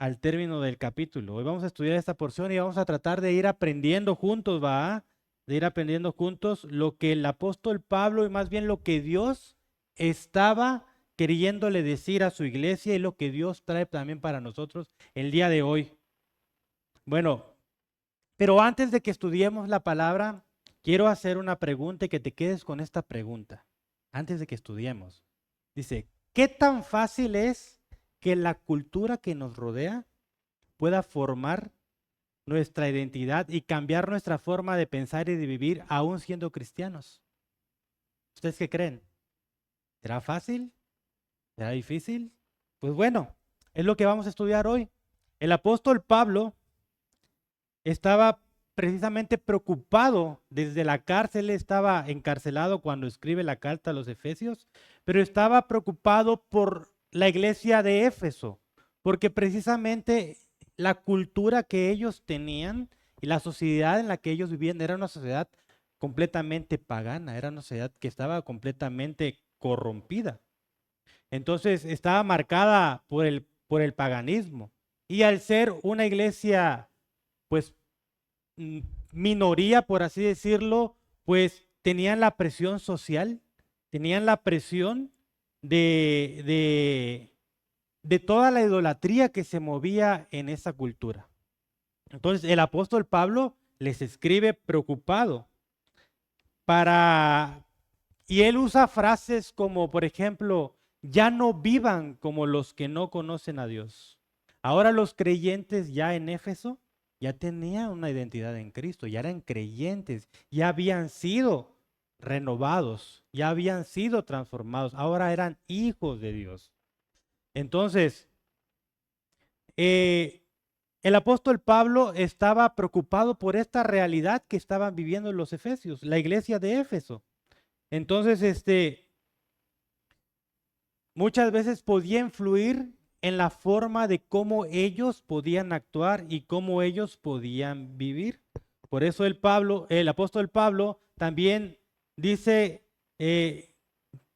al término del capítulo. Hoy vamos a estudiar esta porción y vamos a tratar de ir aprendiendo juntos, ¿va? De ir aprendiendo juntos lo que el apóstol Pablo y más bien lo que Dios estaba queriéndole decir a su iglesia y lo que Dios trae también para nosotros el día de hoy. Bueno, pero antes de que estudiemos la palabra, quiero hacer una pregunta y que te quedes con esta pregunta. Antes de que estudiemos. Dice, ¿qué tan fácil es que la cultura que nos rodea pueda formar nuestra identidad y cambiar nuestra forma de pensar y de vivir aún siendo cristianos? ¿Ustedes qué creen? ¿Será fácil? ¿Será difícil? Pues bueno, es lo que vamos a estudiar hoy. El apóstol Pablo estaba precisamente preocupado desde la cárcel, estaba encarcelado cuando escribe la carta a los Efesios, pero estaba preocupado por la iglesia de Éfeso, porque precisamente la cultura que ellos tenían y la sociedad en la que ellos vivían era una sociedad completamente pagana, era una sociedad que estaba completamente corrompida. Entonces estaba marcada por el paganismo. Y al ser una iglesia, pues minoría, por así decirlo, pues tenían la presión social, tenían la presión de, de, de toda la idolatría que se movía en esa cultura. Entonces el apóstol Pablo les escribe preocupado y él usa frases como, por ejemplo, ya no vivan como los que no conocen a Dios. Ahora los creyentes ya en Éfeso ya tenían una identidad en Cristo, ya eran creyentes, ya habían sido renovados, ya habían sido transformados, ahora eran hijos de Dios. Entonces, eh, el apóstol Pablo estaba preocupado por esta realidad que estaban viviendo los efesios, la iglesia de Éfeso. Entonces, muchas veces podía influir en la forma de cómo ellos podían actuar y cómo ellos podían vivir. Por eso el apóstol Pablo también dice,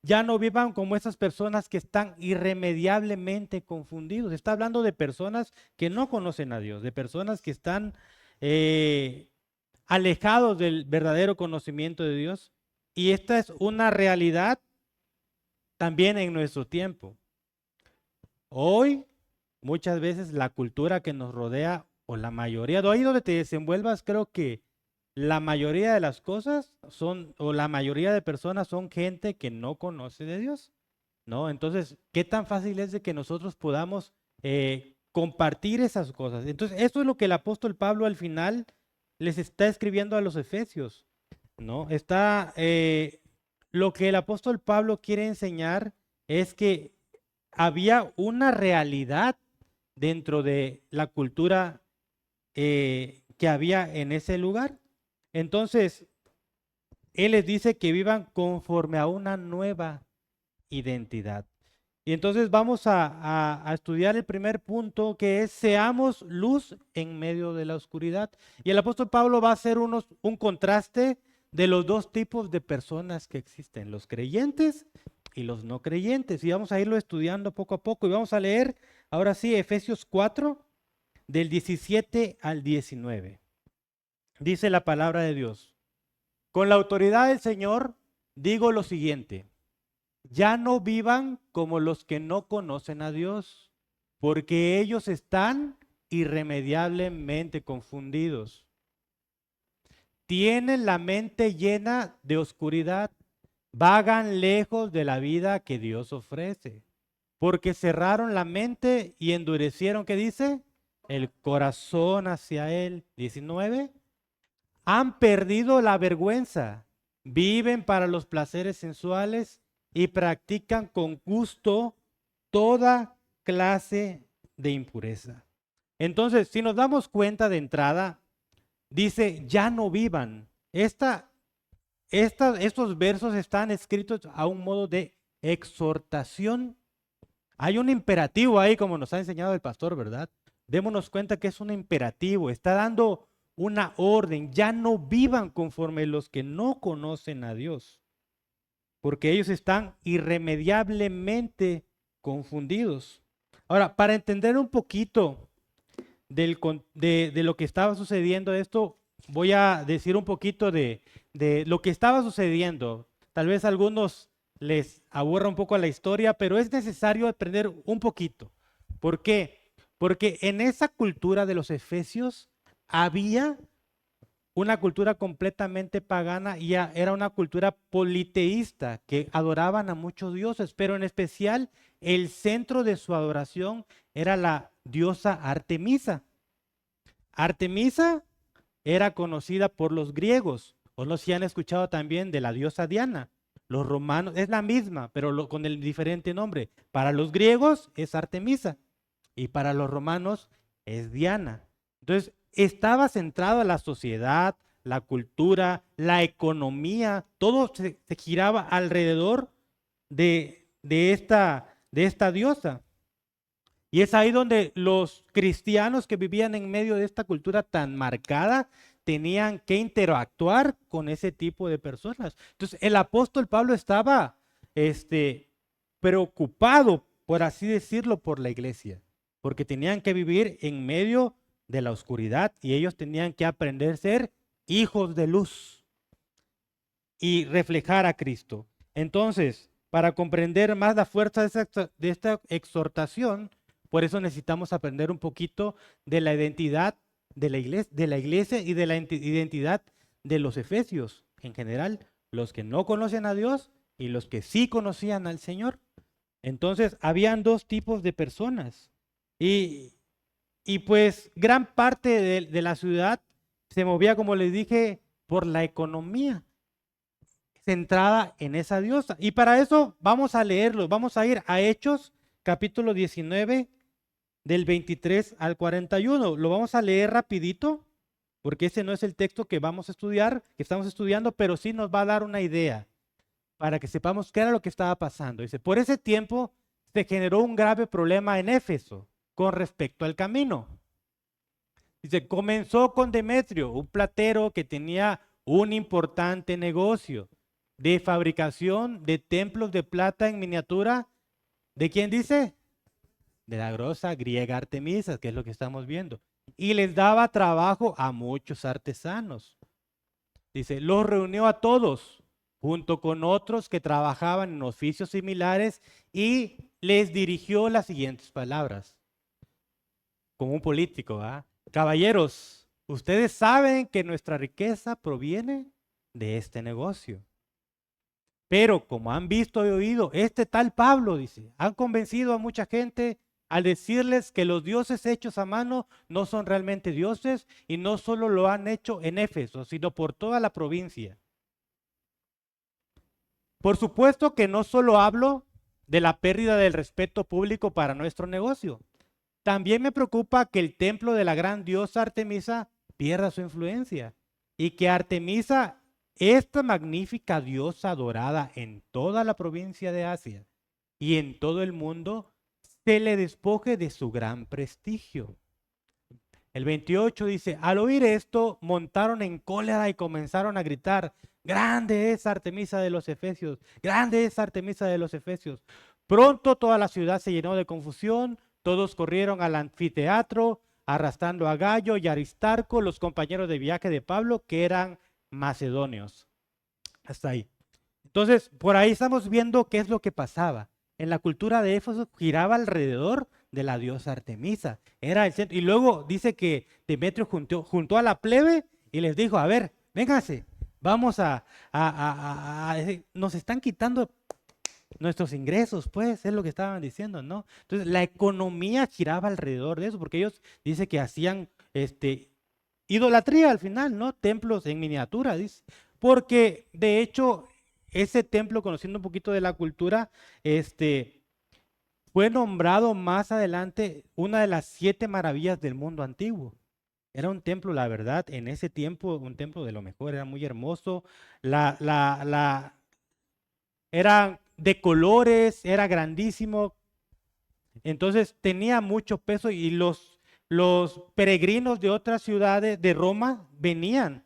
ya no vivan como esas personas que están irremediablemente confundidos. Está hablando de personas que no conocen a Dios, de personas que están eh, alejados del verdadero conocimiento de Dios. Y esta es una realidad también en nuestro tiempo. Hoy, muchas veces la cultura que nos rodea, o la mayoría, de ahí donde te desenvuelvas, creo que la mayoría de las cosas son, o la mayoría de personas son gente que no conoce de Dios, ¿no? Entonces, ¿qué tan fácil es de que nosotros podamos compartir esas cosas? Entonces, esto es lo que el apóstol Pablo al final les está escribiendo a los efesios, ¿no? Lo que el apóstol Pablo quiere enseñar es que había una realidad dentro de la cultura que había en ese lugar. Entonces, él les dice que vivan conforme a una nueva identidad. Y entonces vamos a estudiar el primer punto, que es seamos luz en medio de la oscuridad. Y el apóstol Pablo va a hacer un contraste de los dos tipos de personas que existen, los creyentes y los no creyentes. Y vamos a irlo estudiando poco a poco. Y vamos a leer ahora sí Efesios 4, del 17 al 19. Dice la palabra de Dios. Con la autoridad del Señor digo lo siguiente. Ya no vivan como los que no conocen a Dios, porque ellos están irremediablemente confundidos. Tienen la mente llena de oscuridad, vagan lejos de la vida que Dios ofrece, porque cerraron la mente y endurecieron, ¿qué dice? El corazón hacia Él. 19. Han perdido la vergüenza, viven para los placeres sensuales y practican con gusto toda clase de impureza. Entonces, si nos damos cuenta de entrada, dice, ya no vivan. Estos versos están escritos a un modo de exhortación. Hay un imperativo ahí, como nos ha enseñado el pastor, ¿verdad? Démonos cuenta que es un imperativo, está dando una orden. Ya no vivan conforme los que no conocen a Dios, porque ellos están irremediablemente confundidos. Ahora, para entender un poquito de lo que estaba sucediendo esto, voy a decir un poquito de lo que estaba sucediendo. Tal vez a algunos les aburra un poco la historia, pero es necesario aprender un poquito. ¿Por qué? Porque en esa cultura de los efesios había una cultura completamente pagana y era una cultura politeísta que adoraban a muchos dioses, pero en especial el centro de su adoración era la diosa Artemisa. Artemisa era conocida por los griegos, o no sé si han escuchado también de la diosa Diana. Los romanos, es la misma, pero con el diferente nombre. Para los griegos es Artemisa y para los romanos es Diana. Entonces, estaba centrado en la sociedad, la cultura, la economía, todo se giraba alrededor de esta diosa. Y es ahí donde los cristianos que vivían en medio de esta cultura tan marcada tenían que interactuar con ese tipo de personas. Entonces, el apóstol Pablo estaba preocupado, por así decirlo, por la iglesia, porque tenían que vivir en medio de la oscuridad y ellos tenían que aprender a ser hijos de luz y reflejar a Cristo. Entonces, para comprender más la fuerza de esta exhortación, por eso necesitamos aprender un poquito de la identidad de la iglesia y de la identidad de los efesios en general, los que no conocen a Dios y los que sí conocían al Señor. Entonces, habían dos tipos de personas y pues gran parte de la ciudad se movía, como les dije, por la economía centrada en esa diosa. Y para eso vamos a leerlo, vamos a ir a Hechos, capítulo 19, del 23 al 41. Lo vamos a leer rapidito, porque ese no es el texto que vamos a estudiar, que estamos estudiando, pero sí nos va a dar una idea para que sepamos qué era lo que estaba pasando. Dice, por ese tiempo se generó un grave problema en Éfeso con respecto al camino. Dice, comenzó con Demetrio, un platero que tenía un importante negocio de fabricación de templos de plata en miniatura. ¿De quién dice? De la grosa griega Artemisa, que es lo que estamos viendo. Y les daba trabajo a muchos artesanos. Dice, los reunió a todos, junto con otros que trabajaban en oficios similares, y les dirigió las siguientes palabras. Como un político, ¿ah? Caballeros, ustedes saben que nuestra riqueza proviene de este negocio. Pero como han visto y oído, este tal Pablo, dice, han convencido a mucha gente al decirles que los dioses hechos a mano no son realmente dioses y no solo lo han hecho en Éfeso, sino por toda la provincia. Por supuesto que no solo hablo de la pérdida del respeto público para nuestro negocio. También me preocupa que el templo de la gran diosa Artemisa pierda su influencia y que Artemisa, esta magnífica diosa adorada en toda la provincia de Asia y en todo el mundo, se le despoje de su gran prestigio. El 28 dice, al oír esto, montaron en cólera y comenzaron a gritar, grande es Artemisa de los Efesios, grande es Artemisa de los Efesios. Pronto toda la ciudad se llenó de confusión, todos corrieron al anfiteatro, arrastrando a Gallo y Aristarco, los compañeros de viaje de Pablo, que eran macedonios. Hasta ahí. Entonces, por ahí estamos viendo qué es lo que pasaba. En la cultura de Éfeso giraba alrededor de la diosa Artemisa. Era el centro. Y luego dice que Demetrio juntó a la plebe y les dijo, a ver, vénganse, vamos nos están quitando nuestros ingresos, pues, es lo que estaban diciendo, ¿no? Entonces, la economía giraba alrededor de eso, porque ellos dice que hacían idolatría al final, ¿no? Templos en miniatura, dice. Porque, de hecho, ese templo, conociendo un poquito de la cultura, fue nombrado más adelante una de las 7 maravillas del mundo antiguo. Era un templo, la verdad, en ese tiempo, un templo de lo mejor, era muy hermoso. Era de colores, era grandísimo. Entonces tenía mucho peso y los peregrinos de otras ciudades de Roma venían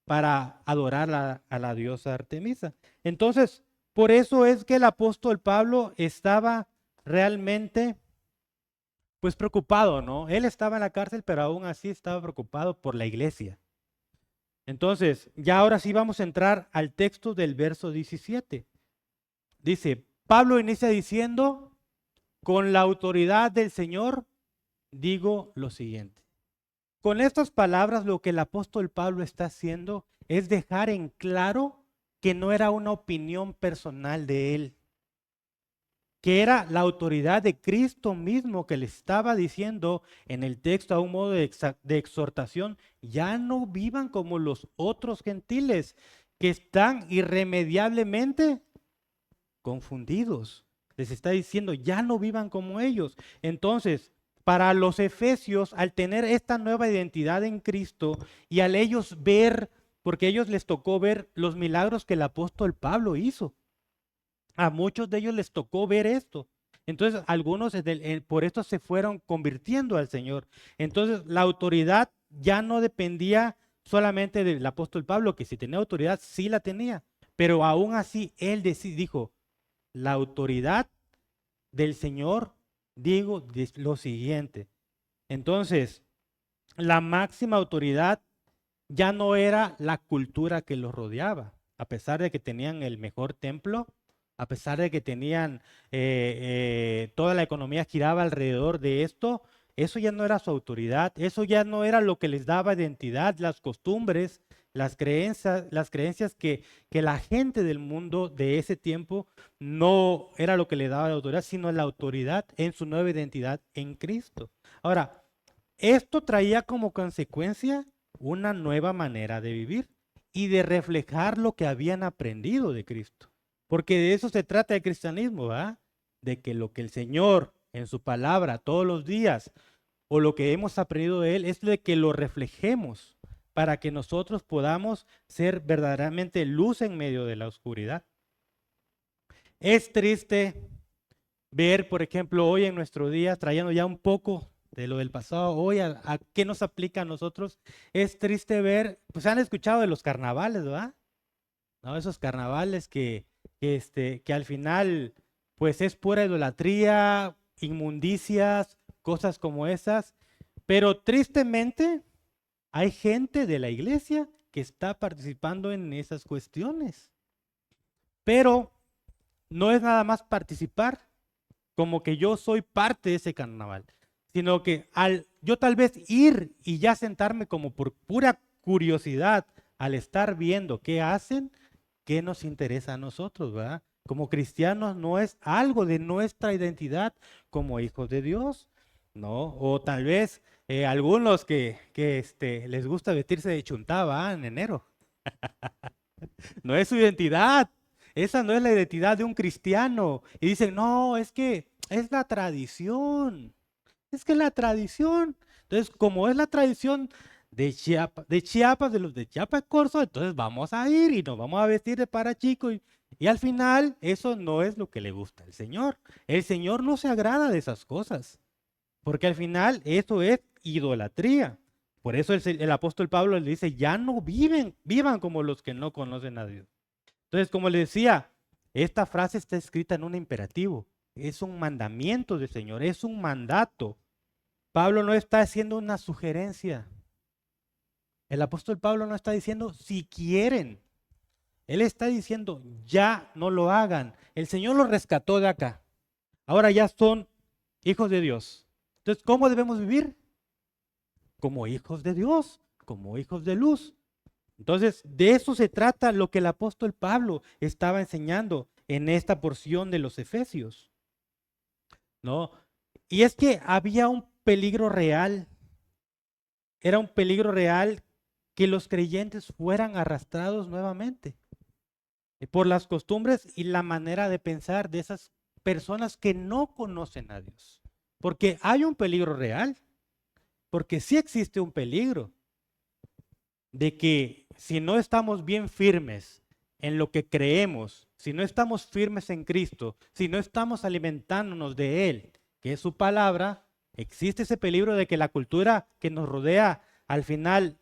para adorar a la diosa Artemisa. Entonces, por eso es que el apóstol Pablo estaba realmente pues preocupado, ¿no? Él estaba en la cárcel, pero aún así estaba preocupado por la iglesia. Entonces, ya ahora sí vamos a entrar al texto del verso 17. Dice, Pablo inicia diciendo, con la autoridad del Señor, digo lo siguiente. Con estas palabras, lo que el apóstol Pablo está haciendo es dejar en claro que no era una opinión personal de él, que era la autoridad de Cristo mismo que le estaba diciendo en el texto a un modo de exhortación, ya no vivan como los otros gentiles que están irremediablemente confundidos. Les está diciendo, ya no vivan como ellos. Entonces, para los efesios, al tener esta nueva identidad en Cristo y al ellos ver, porque a ellos les tocó ver los milagros que el apóstol Pablo hizo. A muchos de ellos les tocó ver esto. Entonces, algunos por esto se fueron convirtiendo al Señor. Entonces, la autoridad ya no dependía solamente del apóstol Pablo, que si tenía autoridad, sí la tenía. Pero aún así, él dijo, la autoridad del Señor, digo lo siguiente. Entonces, la máxima autoridad ya no era la cultura que los rodeaba, a pesar de que tenían el mejor templo, a pesar de que tenían toda la economía giraba alrededor de esto, eso ya no era su autoridad, eso ya no era lo que les daba identidad, las costumbres, las creencias que la gente del mundo de ese tiempo no era lo que le daba la autoridad, sino la autoridad en su nueva identidad en Cristo. Ahora, esto traía como consecuencia una nueva manera de vivir y de reflejar lo que habían aprendido de Cristo. Porque de eso se trata el cristianismo, ¿verdad? De que lo que el Señor en su palabra todos los días o lo que hemos aprendido de Él es de que lo reflejemos para que nosotros podamos ser verdaderamente luz en medio de la oscuridad. Es triste ver, por ejemplo, hoy en nuestro día, trayendo ya un poco de lo del pasado, hoy a qué nos aplica a nosotros, es triste ver, pues han escuchado de los carnavales, ¿verdad? ¿No? Esos carnavales que al final, pues es pura idolatría, inmundicias, cosas como esas, pero tristemente hay gente de la iglesia que está participando en esas cuestiones. Pero no es nada más participar, como que yo soy parte de ese carnaval, sino que al yo tal vez ir y ya sentarme como por pura curiosidad, al estar viendo qué hacen, qué nos interesa a nosotros, ¿verdad? Como cristianos no es algo de nuestra identidad como hijos de Dios, ¿no? O tal vez algunos que les gusta vestirse de chuntaba en enero. No es su identidad. Esa no es la identidad de un cristiano. Y dicen, no, es que es la tradición. Es que la tradición. Entonces, como es la tradición de Chiapas, de los de Chiapas Corzo, entonces vamos a ir y nos vamos a vestir de parachico. Y al final, eso no es lo que le gusta al Señor. El Señor no se agrada de esas cosas. Porque al final, eso es idolatría. Por eso el apóstol Pablo le dice, ya no vivan como los que no conocen a Dios. Entonces, como le decía, esta frase está escrita en un imperativo. Es un mandamiento del Señor, es un mandato. Pablo no está haciendo una sugerencia. El apóstol Pablo no está diciendo si quieren. Él está diciendo ya no lo hagan. El Señor los rescató de acá. Ahora ya son hijos de Dios. Entonces, ¿cómo debemos vivir? Como hijos de Dios, como hijos de luz. Entonces, de eso se trata lo que el apóstol Pablo estaba enseñando en esta porción de los Efesios, ¿no? Y es que había un peligro real, era un peligro real que los creyentes fueran arrastrados nuevamente por las costumbres y la manera de pensar de esas personas que no conocen a Dios. Porque hay un peligro real, porque sí existe un peligro de que si no estamos bien firmes en lo que creemos, si no estamos firmes en Cristo, si no estamos alimentándonos de Él, que es su palabra, existe ese peligro de que la cultura que nos rodea al final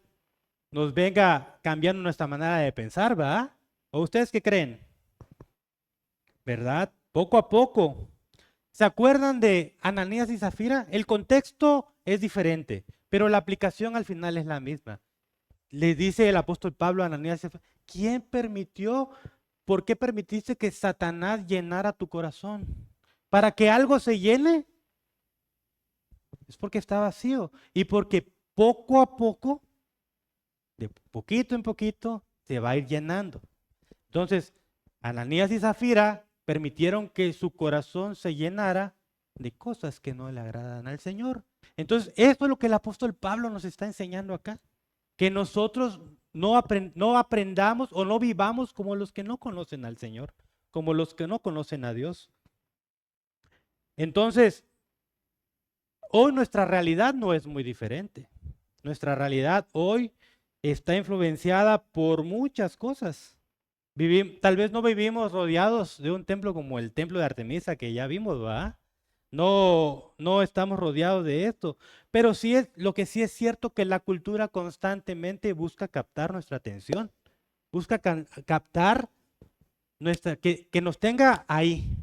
nos venga cambiando nuestra manera de pensar, ¿verdad? ¿O ustedes qué creen? ¿Verdad? Poco a poco ¿Se acuerdan de Ananías y Zafira? El contexto es diferente, pero la aplicación al final es la misma. Le dice el apóstol Pablo a Ananías y Zafira, ¿quién permitió, por qué permitiste que Satanás llenara tu corazón? Para que algo se llene, es porque está vacío y porque poco a poco, de poquito en poquito, se va a ir llenando. Entonces, Ananías y Zafira permitieron que su corazón se llenara de cosas que no le agradan al Señor. Entonces, esto es lo que el apóstol Pablo nos está enseñando acá, que nosotros no aprendamos o no vivamos como los que no conocen al Señor, como los que no conocen a Dios. Entonces, hoy nuestra realidad no es muy diferente. Nuestra realidad hoy está influenciada por muchas cosas. Tal vez no vivimos rodeados de un templo como el templo de Artemisa que ya vimos, ¿verdad? No, no estamos rodeados de esto, pero lo que sí es cierto que la cultura constantemente busca captar nuestra atención, busca captar que nos tenga ahí.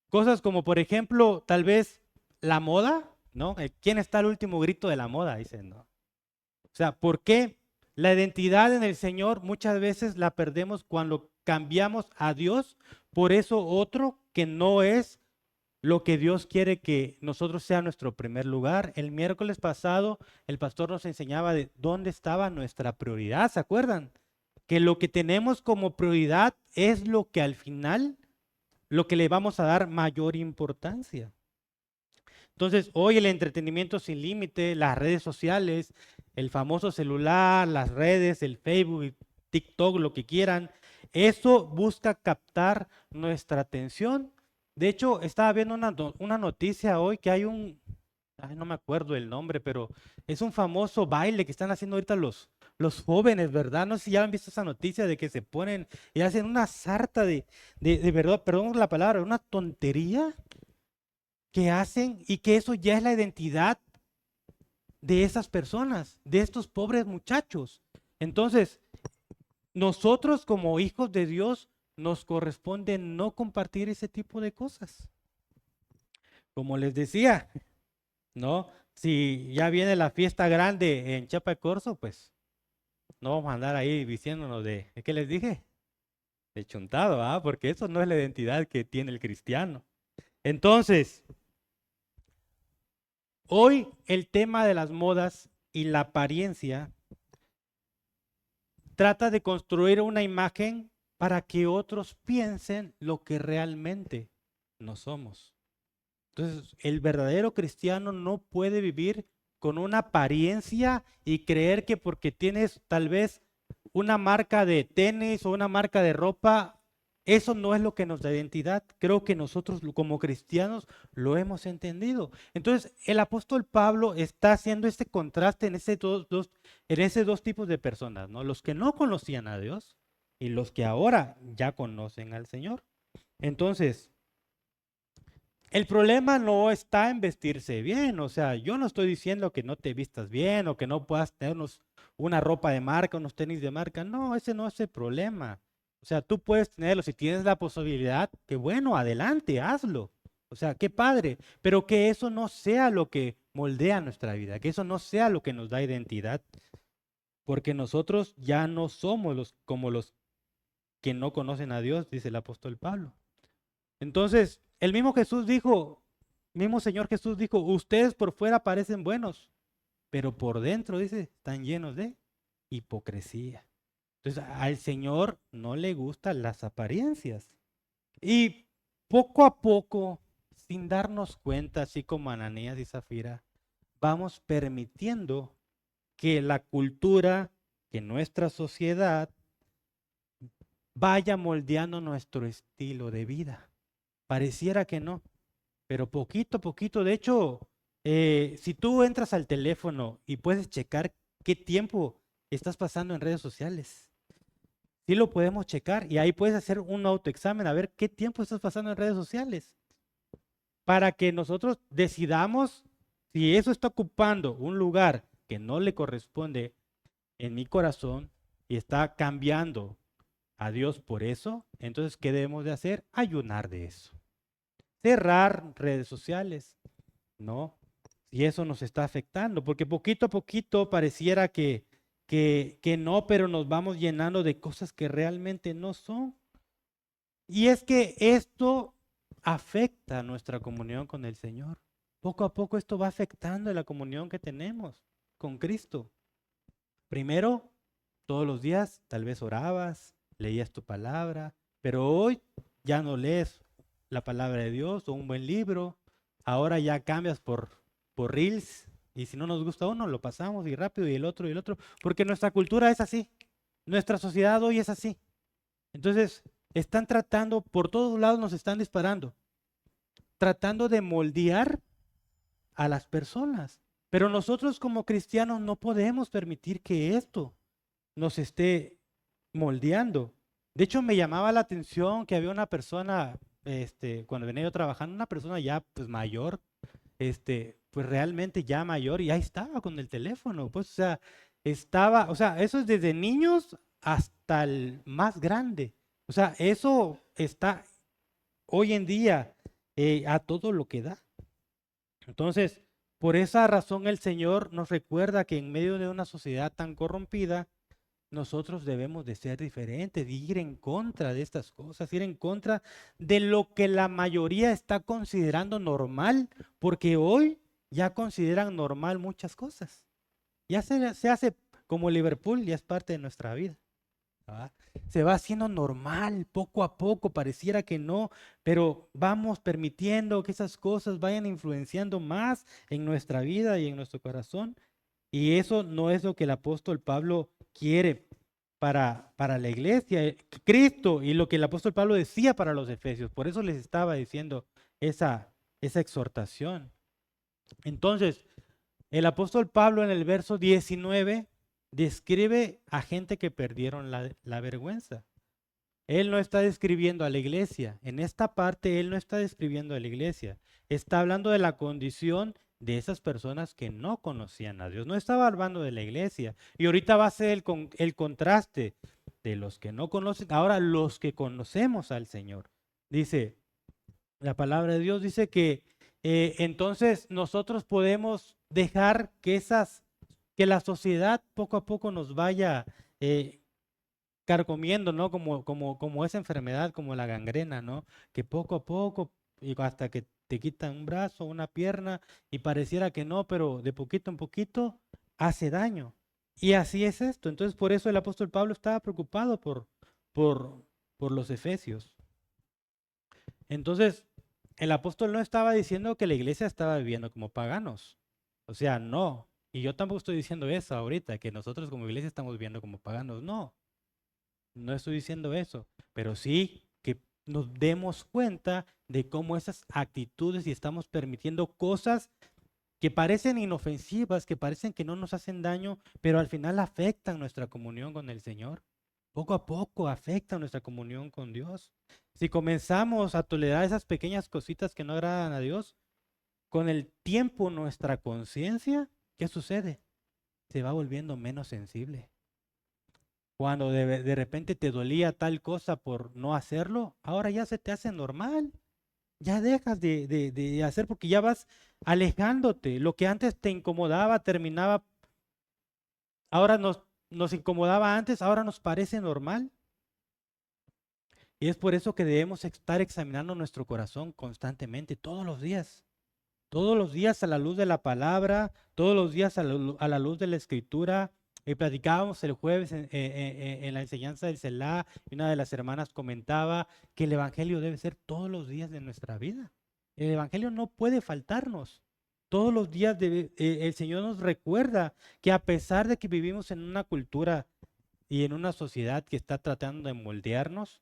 Cosas como, por ejemplo, tal vez la moda, ¿no? ¿Quién está al último grito de la moda? Dicen, ¿no? O sea, ¿por qué la identidad en el Señor muchas veces la perdemos cuando cambiamos a Dios por eso otro que no es lo que Dios quiere que nosotros sea nuestro primer lugar? El miércoles pasado el pastor nos enseñaba de dónde estaba nuestra prioridad, ¿se acuerdan? Que lo que tenemos como prioridad es lo que al final, lo que le vamos a dar mayor importancia. Entonces, hoy el entretenimiento sin límite, las redes sociales, el famoso celular, las redes, el Facebook, TikTok, lo que quieran, eso busca captar nuestra atención. De hecho, estaba viendo una noticia hoy que hay no me acuerdo el nombre, pero es un famoso baile que están haciendo ahorita los jóvenes, ¿verdad? No sé si ya han visto esa noticia de que se ponen y hacen una sarta de verdad, perdón la palabra, una tontería que hacen y que eso ya es la identidad de esas personas, de estos pobres muchachos. Entonces, nosotros como hijos de Dios nos corresponde no compartir ese tipo de cosas. Como les decía, ¿no? Si ya viene la fiesta grande en Chiapa de Corzo, pues no vamos a andar ahí diciéndonos ¿de qué les dije? De chuntado, ¿ah? Porque eso no es la identidad que tiene el cristiano. Entonces, hoy el tema de las modas y la apariencia trata de construir una imagen para que otros piensen lo que realmente no somos. Entonces, el verdadero cristiano no puede vivir con una apariencia y creer que porque tienes tal vez una marca de tenis o una marca de ropa, eso no es lo que nos da identidad. Creo que nosotros como cristianos lo hemos entendido. Entonces, el apóstol Pablo está haciendo este contraste en esos dos tipos de personas, ¿no? Los que no conocían a Dios y los que ahora ya conocen al Señor. Entonces, el problema no está en vestirse bien, o sea, yo no estoy diciendo que no te vistas bien o que no puedas tener una ropa de marca, unos tenis de marca, no, ese no es el problema. O sea, tú puedes tenerlo, si tienes la posibilidad, que bueno, adelante, hazlo. O sea, qué padre, pero que eso no sea lo que moldea nuestra vida, que eso no sea lo que nos da identidad, porque nosotros ya no somos como los que no conocen a Dios, dice el apóstol Pablo. Entonces, el mismo Jesús dijo, mismo Señor Jesús dijo, ustedes por fuera parecen buenos, pero por dentro, dice, están llenos de hipocresía. Entonces, al Señor no le gustan las apariencias. Y poco a poco, sin darnos cuenta, así como Ananías y Zafira, vamos permitiendo que la cultura, que nuestra sociedad vaya moldeando nuestro estilo de vida. Pareciera que no, pero poquito a poquito. De hecho, si tú entras al teléfono y puedes checar qué tiempo estás pasando en redes sociales, sí lo podemos checar y ahí puedes hacer un autoexamen a ver qué tiempo estás pasando en redes sociales para que nosotros decidamos si eso está ocupando un lugar que no le corresponde en mi corazón y está cambiando a Dios por eso. Entonces, ¿qué debemos de hacer? Ayunar de eso. cerrar redes sociales, ¿no? Y eso nos está afectando, porque poquito a poquito pareciera que no, pero nos vamos llenando de cosas que realmente no son. Y es que esto afecta nuestra comunión con el Señor. Poco a poco esto va afectando la comunión que tenemos con Cristo. Primero, todos los días tal vez orabas, leías tu palabra, pero hoy ya no lees la palabra de Dios o un buen libro. Ahora ya cambias por Reels, y si no nos gusta uno, lo pasamos y rápido y el otro, porque nuestra cultura es así. Nuestra sociedad hoy es así. Entonces, están tratando, por todos lados nos están disparando, tratando de moldear a las personas. Pero nosotros como cristianos no podemos permitir que esto nos esté moldeando. De hecho, me llamaba la atención que había una persona, cuando venía yo trabajando, una persona ya pues mayor, pues realmente ya mayor, y ahí estaba con el teléfono, pues, o sea, estaba, o sea, eso es desde niños hasta el más grande. O sea, eso está hoy en día a todo lo que da. Entonces, por esa razón el Señor nos recuerda que en medio de una sociedad tan corrompida, nosotros debemos de ser diferentes, de ir en contra de estas cosas, ir en contra de lo que la mayoría está considerando normal, porque hoy ya consideran normal muchas cosas. Ya se hace como Liverpool, ya es parte de nuestra vida. ¿Verdad? Se va haciendo normal, poco a poco, pareciera que no, pero vamos permitiendo que esas cosas vayan influenciando más en nuestra vida y en nuestro corazón. Y eso no es lo que el apóstol Pablo quiere para la iglesia, Cristo, y lo que el apóstol Pablo decía para los efesios. Por eso les estaba diciendo esa exhortación. Entonces, el apóstol Pablo en el verso 19 describe a gente que perdieron la vergüenza. Él no está describiendo a la iglesia. En esta parte, él no está describiendo a la iglesia. Está hablando de la condición de esas personas que no conocían a Dios. No estaba hablando de la iglesia. Y ahorita va a ser el contraste de los que no conocen, ahora los que conocemos al Señor. Dice, la palabra de Dios dice que entonces nosotros podemos dejar que la sociedad poco a poco nos vaya carcomiendo, ¿no? Como esa enfermedad, como la gangrena, ¿no? Que poco a poco, y hasta que te quitan un brazo, una pierna, y pareciera que no, pero de poquito en poquito hace daño. Y así es esto. Entonces, por eso el apóstol Pablo estaba preocupado por, por los efesios. Entonces, el apóstol no estaba diciendo que la iglesia estaba viviendo como paganos. O sea, no. Y yo tampoco estoy diciendo eso ahorita, que nosotros como iglesia estamos viviendo como paganos. No. No estoy diciendo eso, pero sí que nos demos cuenta de cómo esas actitudes y estamos permitiendo cosas que parecen inofensivas, que parecen que no nos hacen daño, pero al final afectan nuestra comunión con el Señor. Poco a poco afectan nuestra comunión con Dios. Si comenzamos a tolerar esas pequeñas cositas que no agradan a Dios, con el tiempo nuestra conciencia, ¿qué sucede? Se va volviendo menos sensible. Cuando de repente te dolía tal cosa por no hacerlo, ahora ya se te hace normal. Ya dejas de hacer porque ya vas alejándote. Lo que antes te incomodaba, terminaba, ahora nos incomodaba antes, ahora nos parece normal. Y es por eso que debemos estar examinando nuestro corazón constantemente, todos los días a la luz de la palabra, todos los días a la luz de la escritura. Platicábamos el jueves en la enseñanza del Selah, y una de las hermanas comentaba que el Evangelio debe ser todos los días de nuestra vida. El Evangelio no puede faltarnos. Todos los días el Señor nos recuerda que a pesar de que vivimos en una cultura y en una sociedad que está tratando de moldearnos,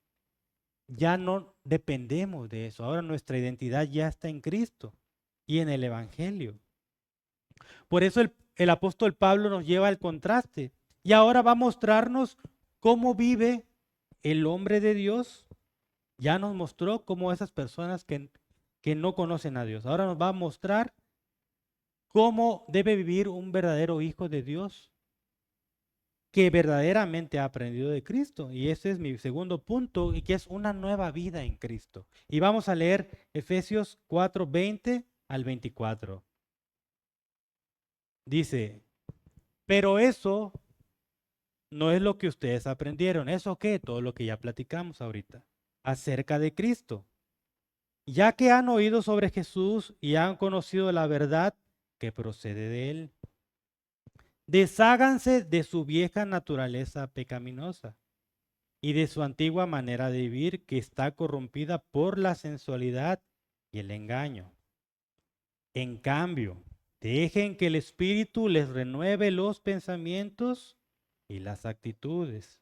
ya no dependemos de eso. Ahora nuestra identidad ya está en Cristo y en el Evangelio. Por eso el apóstol Pablo nos lleva al contraste y ahora va a mostrarnos cómo vive el hombre de Dios. Ya nos mostró cómo esas personas que no conocen a Dios. Ahora nos va a mostrar cómo debe vivir un verdadero hijo de Dios. que verdaderamente ha aprendido de Cristo. Y ese es mi segundo punto, y que es una nueva vida en Cristo. Y vamos a leer Efesios 4, 20 al 24. Dice, pero eso no es lo que ustedes aprendieron. ¿Eso qué? Todo lo que ya platicamos ahorita acerca de Cristo. Ya que han oído sobre Jesús y han conocido la verdad que procede de él. Desháganse de su vieja naturaleza pecaminosa y de su antigua manera de vivir que está corrompida por la sensualidad y el engaño. En cambio, dejen que el Espíritu les renueve los pensamientos y las actitudes.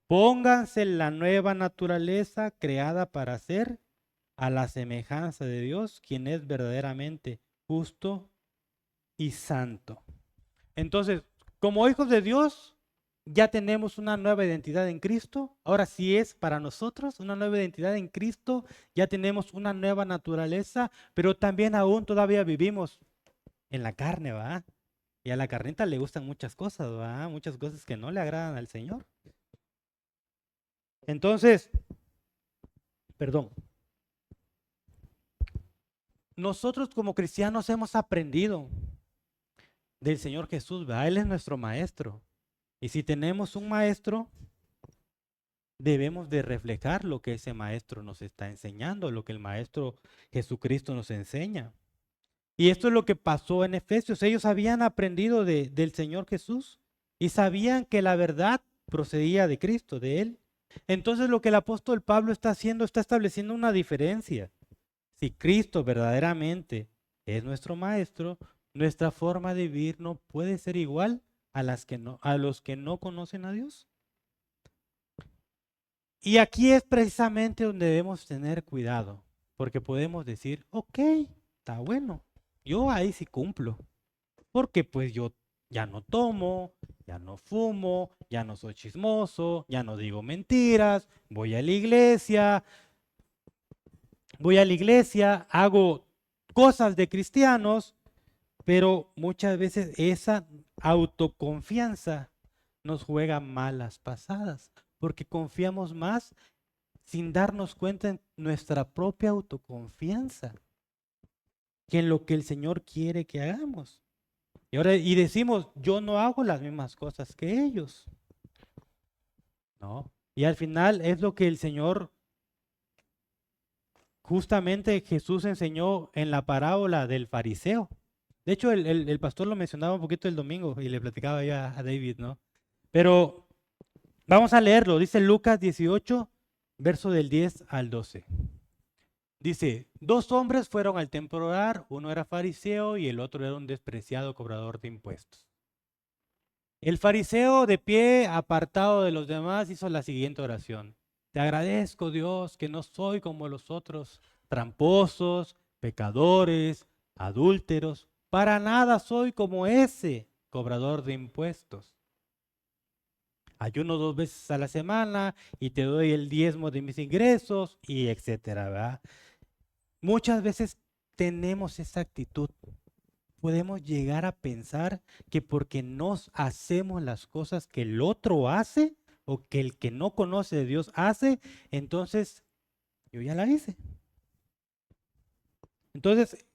Pónganse la nueva naturaleza creada para ser a la semejanza de Dios, quien es verdaderamente justo y santo. Entonces, como hijos de Dios, ya tenemos una nueva identidad en Cristo. Ahora sí es para nosotros una nueva identidad en Cristo. Ya tenemos una nueva naturaleza, pero también aún todavía vivimos en la carne, ¿va? Y a la carnita le gustan muchas cosas, ¿va? Muchas cosas que no le agradan al Señor. Entonces, perdón. Nosotros como cristianos hemos aprendido del Señor Jesús, ¿va? Él es nuestro maestro. Y si tenemos un maestro, debemos de reflejar lo que ese maestro nos está enseñando, lo que el maestro Jesucristo nos enseña. Y esto es lo que pasó en Efesios. Ellos habían aprendido del Señor Jesús y sabían que la verdad procedía de Cristo, de Él. Entonces lo que el apóstol Pablo está haciendo, está estableciendo una diferencia. Si Cristo verdaderamente es nuestro maestro, nuestra forma de vivir no puede ser igual a los que no conocen a Dios. Y aquí es precisamente donde debemos tener cuidado, porque podemos decir, ok, está bueno, yo ahí sí cumplo, porque pues yo ya no tomo, ya no fumo, ya no soy chismoso, ya no digo mentiras, voy a la iglesia, hago cosas de cristianos, pero muchas veces esa autoconfianza nos juega malas pasadas, porque confiamos más sin darnos cuenta en nuestra propia autoconfianza que en lo que el Señor quiere que hagamos. Y decimos, yo no hago las mismas cosas que ellos. No. Y al final es lo que el Señor, justamente Jesús enseñó en la parábola del fariseo. De hecho, el pastor lo mencionaba un poquito el domingo y le platicaba ya a David, ¿no? Pero vamos a leerlo. Dice Lucas 18, verso del 10 al 12. Dice, 2 hombres fueron al templo a orar, uno era fariseo y el otro era un despreciado cobrador de impuestos. El fariseo, de pie, apartado de los demás, hizo la siguiente oración. Te agradezco, Dios, que no soy como los otros, tramposos, pecadores, adúlteros. Para nada soy como ese cobrador de impuestos. Ayuno 2 veces a la semana y te doy el diezmo de mis ingresos y etcétera, ¿verdad? Muchas veces tenemos esa actitud. Podemos llegar a pensar que porque nos hacemos las cosas que el otro hace o que el que no conoce de Dios hace, entonces yo ya la hice. Entonces,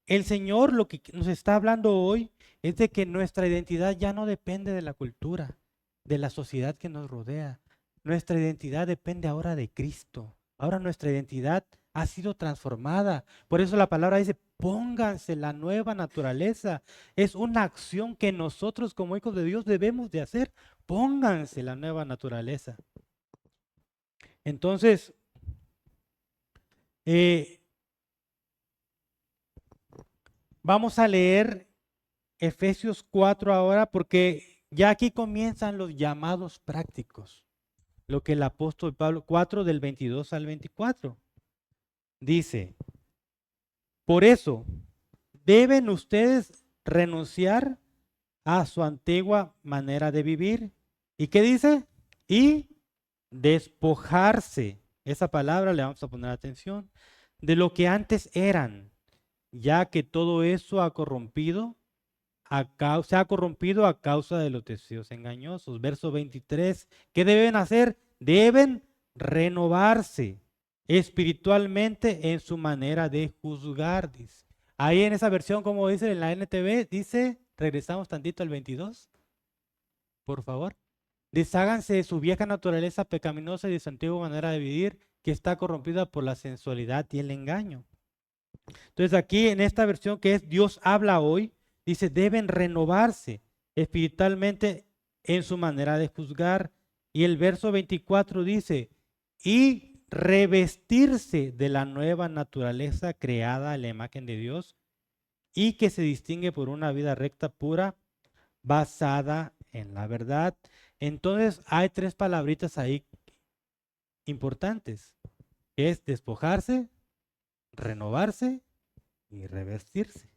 el Señor lo que nos está hablando hoy es de que nuestra identidad ya no depende de la cultura, de la sociedad que nos rodea. Nuestra identidad depende ahora de Cristo. Ahora nuestra identidad ha sido transformada. Por eso la palabra dice, pónganse la nueva naturaleza. Es una acción que nosotros como hijos de Dios debemos de hacer. Pónganse la nueva naturaleza. Entonces, vamos a leer Efesios 4 ahora porque ya aquí comienzan los llamados prácticos. Lo que el apóstol Pablo, 4 del 22 al 24, dice, por eso deben ustedes renunciar a su antigua manera de vivir. ¿Y qué dice? Y despojarse. Esa palabra le vamos a poner atención. De lo que antes eran, ya que todo eso ha corrompido se ha corrompido a causa de los deseos engañosos. Verso 23, ¿qué deben hacer? Deben renovarse espiritualmente en su manera de juzgar, dice. Ahí en esa versión, como dice en la NTV, dice, regresamos tantito al 22, por favor. Desháganse de su vieja naturaleza pecaminosa y de su antigua manera de vivir, que está corrompida por la sensualidad y el engaño. Entonces aquí en esta versión que es Dios habla hoy, dice, deben renovarse espiritualmente en su manera de juzgar. Y el verso 24 dice, y revestirse de la nueva naturaleza creada a la imagen de Dios y que se distingue por una vida recta, pura, basada en la verdad. Entonces hay tres palabritas ahí importantes, que es despojarse, renovarse y revestirse.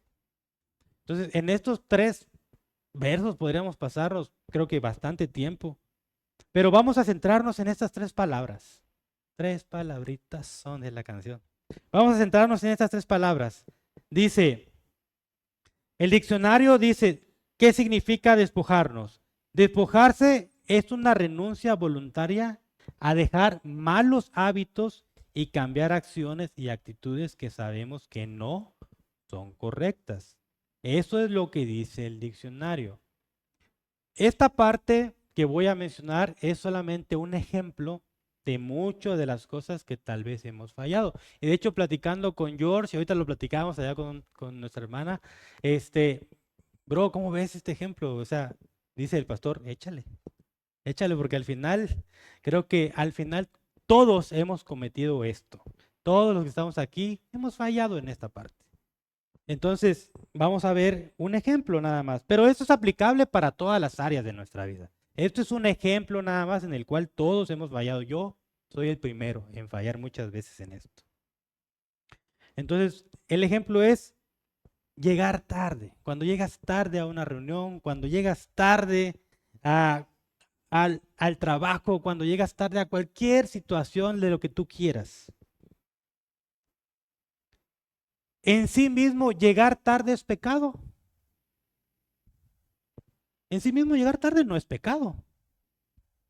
Entonces, en estos tres versos podríamos pasarnos, creo que bastante tiempo, pero vamos a centrarnos en estas tres palabras. Tres palabritas son de la canción. Vamos a centrarnos en estas tres palabras. Dice, el diccionario dice, ¿qué significa despojarnos? Despojarse es una renuncia voluntaria a dejar malos hábitos y cambiar acciones y actitudes que sabemos que no son correctas. Eso es lo que dice el diccionario. Esta parte que voy a mencionar es solamente un ejemplo de muchas de las cosas que tal vez hemos fallado. Y de hecho, platicando con George, y ahorita lo platicábamos allá con nuestra hermana, bro, ¿cómo ves este ejemplo? O sea, dice el pastor, échale porque al final, creo que al final todos hemos cometido esto. Todos los que estamos aquí hemos fallado en esta parte. Entonces, vamos a ver un ejemplo nada más. Pero esto es aplicable para todas las áreas de nuestra vida. Esto es un ejemplo nada más en el cual todos hemos fallado. Yo soy el primero en fallar muchas veces en esto. Entonces, el ejemplo es llegar tarde. Cuando llegas tarde a una reunión, cuando llegas tarde al trabajo, cuando llegas tarde a cualquier situación de lo que tú quieras. En sí mismo, llegar tarde es pecado. En sí mismo, llegar tarde no es pecado.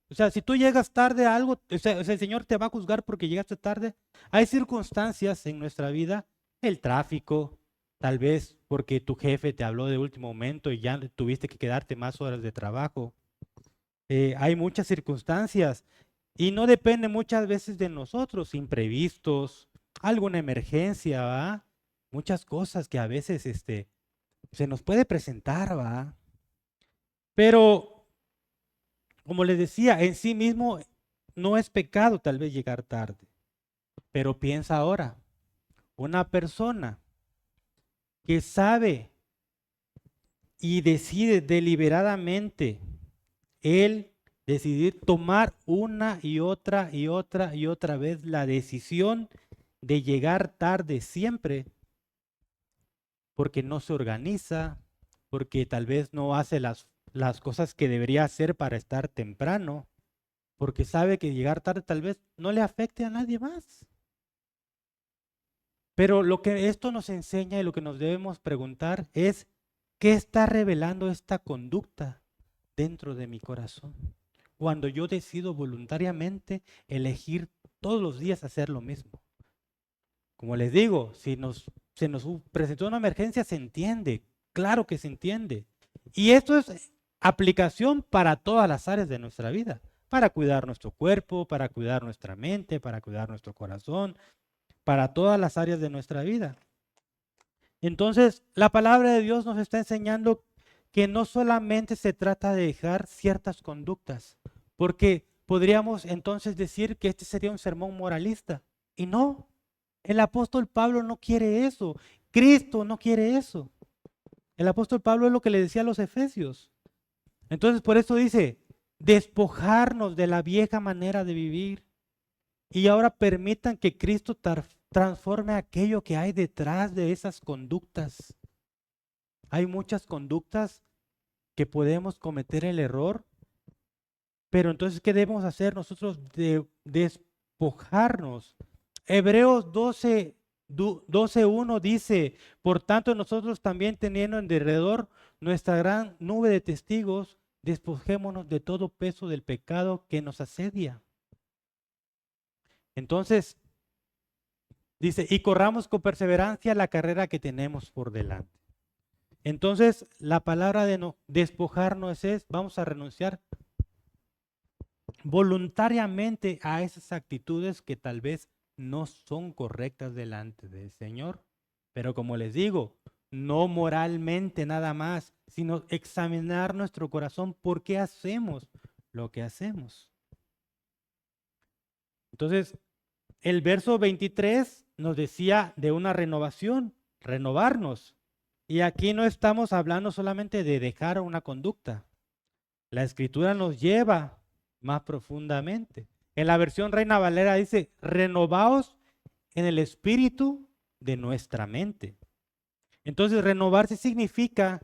O sea, si tú llegas tarde a algo, o sea, el Señor te va a juzgar porque llegaste tarde. Hay circunstancias en nuestra vida, el tráfico, tal vez porque tu jefe te habló de último momento y ya tuviste que quedarte más horas de trabajo. Hay muchas circunstancias y no depende muchas veces de nosotros, imprevistos, alguna emergencia, ¿va? Muchas cosas que a veces se nos puede presentar, ¿va? Pero, como les decía, en sí mismo no es pecado tal vez llegar tarde. Pero piensa ahora, una persona que sabe y decide deliberadamente él decidir tomar una y otra y otra y otra vez la decisión de llegar tarde siempre, porque no se organiza, porque tal vez no hace las cosas que debería hacer para estar temprano, porque sabe que llegar tarde tal vez no le afecte a nadie más. Pero lo que esto nos enseña y lo que nos debemos preguntar es, ¿qué está revelando esta conducta dentro de mi corazón? Cuando yo decido voluntariamente elegir todos los días hacer lo mismo. Como les digo, si se nos presentó una emergencia, se entiende, claro que se entiende. Y esto es aplicación para todas las áreas de nuestra vida, para cuidar nuestro cuerpo, para cuidar nuestra mente, para cuidar nuestro corazón, para todas las áreas de nuestra vida. Entonces, la palabra de Dios nos está enseñando que no solamente se trata de dejar ciertas conductas, porque podríamos entonces decir que este sería un sermón moralista. Y no, el apóstol Pablo no quiere eso. Cristo no quiere eso. El apóstol Pablo es lo que le decía a los efesios. Entonces, por eso dice, despojarnos de la vieja manera de vivir. Y ahora permitan que Cristo transforme aquello que hay detrás de esas conductas. Hay muchas conductas que podemos cometer el error, pero entonces, ¿qué debemos hacer nosotros? De despojarnos. Hebreos 12, 12:1 dice, por tanto nosotros también teniendo en derredor nuestra gran nube de testigos, despojémonos de todo peso del pecado que nos asedia. Entonces, dice, y corramos con perseverancia la carrera que tenemos por delante. Entonces, la palabra de no despojarnos es, vamos a renunciar voluntariamente a esas actitudes que tal vez no son correctas delante del Señor. Pero como les digo, no moralmente nada más, sino examinar nuestro corazón por qué hacemos lo que hacemos. Entonces, el verso 23 nos decía de una renovación, renovarnos. Y aquí no estamos hablando solamente de dejar una conducta. La Escritura nos lleva más profundamente. En la versión Reina Valera dice, renovaos en el espíritu de nuestra mente. Entonces, renovarse significa